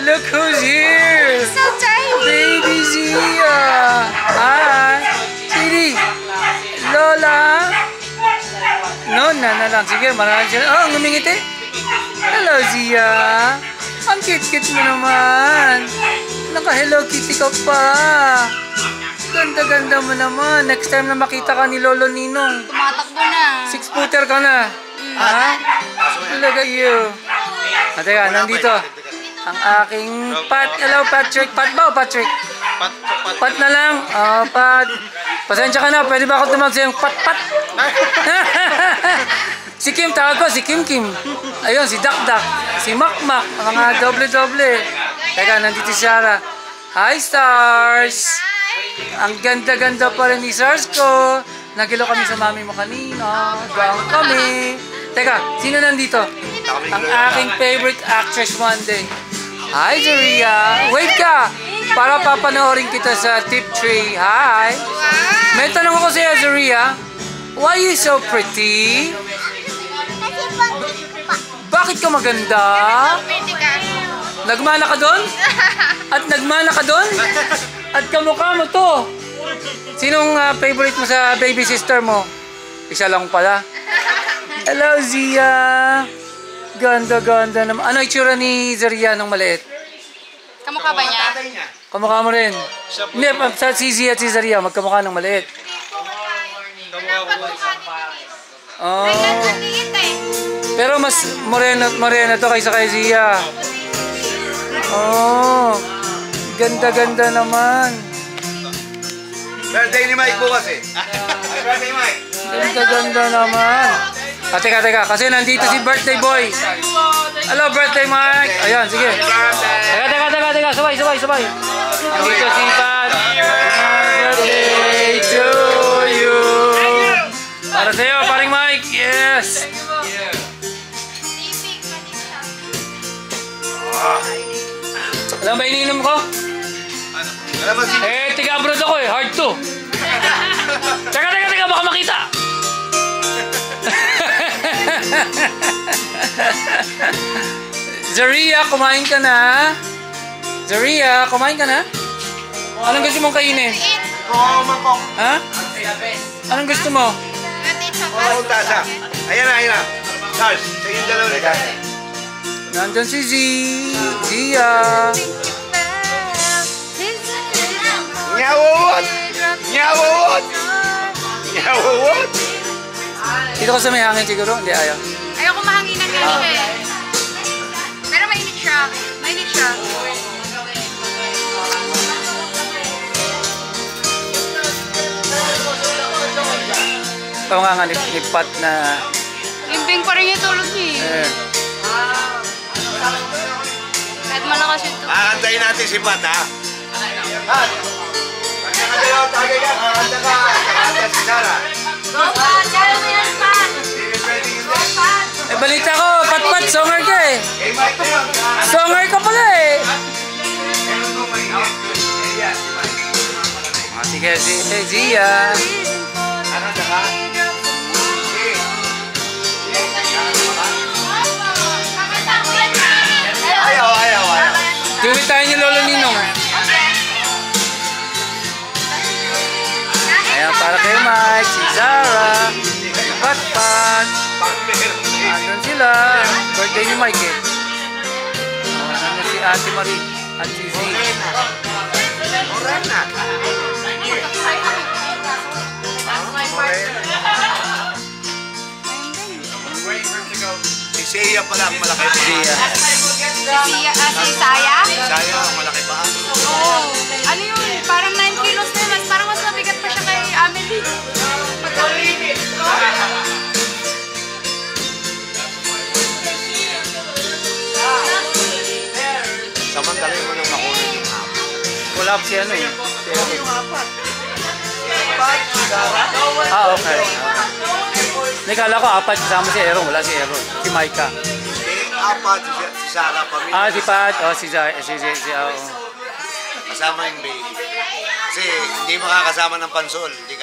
Look who's here! So tiny! Baby Zia! Hi! Siri! Lola! No, na lang. Sige, marami siya. Oh, ngumingiti. Hello, Zia! Ang cute-cute mo naman. Naka-Hello Kitty ka pa. Ganda-ganda mo naman. Next time na makita ka ni Lolo Ninong, Tumatakbo na. 6-footer ka na. Ha? Look at you. Teka, nandito. Ang aking Pat. Hello, Patrick. Pat ba o Patrick? Pat na lang. Oh, Pat. Pasensya ka na. Pwede ba ako tumawag sa'yo? Pat. Si Kim, tawag ko. Si Kim. Ayun, si Dak. Si Makmak. Mga doble-doble. Teka, nandito si Sarah. Hi, Stars. Ang ganda-ganda pa rin ni Stars ko. Nagilo kami sa mami mo kanina. Down kami. Teka, sino nandito? Ang aking favorite actress one day. Hi, Zaria. Wait ka. Para papanoorin kita sa tip tree. Hi. May tanong ako sa'yo, Zaria. Why you so pretty? Bakit ka maganda? Nagmana ka doon? At nagmana ka doon? At kamukha mo to. Sinong favorite mo sa baby sister mo? Isa lang pala. Hello, Zia. Ganda naman. Ano itsura ni Zaria nung maliit? Kamukha ba niya? Kamukha mo rin. Hindi, si Zia at si Zaria magkamukha ng maliit. Oh. Pero mas morena to kaysa kay Zia. Oh. Ganda naman. Birthday ni Mike bukas eh. Birthday Mike. Ganda naman. Teka. Kasi nandito si birthday boy. Hello, birthday Mike. Ayan, sige. Teka. Sabay. Nandito si Pat. Birthday to you. Para sa'yo, paring Mike. Yes. Alam ba iniinom ko? Tiga abroad ako eh. Hard to. Teka. Baka makita. Zaria, kumain ka na? Anong gusto mong kainin? Ha? Anong gusto mo? Ayan na. Charles, sa yung dalawa ni Charles. Nandun si Zia. Nyawawot! Dito ko sa may hangin siguro? Hindi, ayaw. Ayoko mahangin ng ganito eh. Pero mainit siya. Ito nga ni Pat na... Limbing pa rin yung tulog niya eh. Kahit malakas yung tulog. Aantayin natin si Pat, ha? Pat! Pagkakadalaw tagay ka, kakanta si Sarah. Go, Pat! Kaya mo yan, Pat! balita ko, Pat, songer ka eh. Eh, Mike na yun. Songer ka pala eh. Meron kong mainit. Sige, Zia. Ano na ka? Ayaw. Tuloy tayo ni Lolo Ninong. Ayan, para kay Mike, si Zara, Pat. Andun sila. Birthday ni Mike eh. Andun si Ate Marie at si Z. Morena. Si Sia pala ang malaki pa. Si Saya? Saya ang malaki pa. Oo. Ano yun? Parang 9 kilos na yun. Parang mas mabigat pa siya kay Amelie. Samantalay mo nang makunin yung hapon. Collab si ano eh. Yung apat. Okay. Kala ko apat kasama si Aaron. Wala si Aaron. Si Micah. Apat, si Sarah pamilya. Si Pat. Si Kasama yung baby. Kasi hindi makakasama ng pansol. Hindi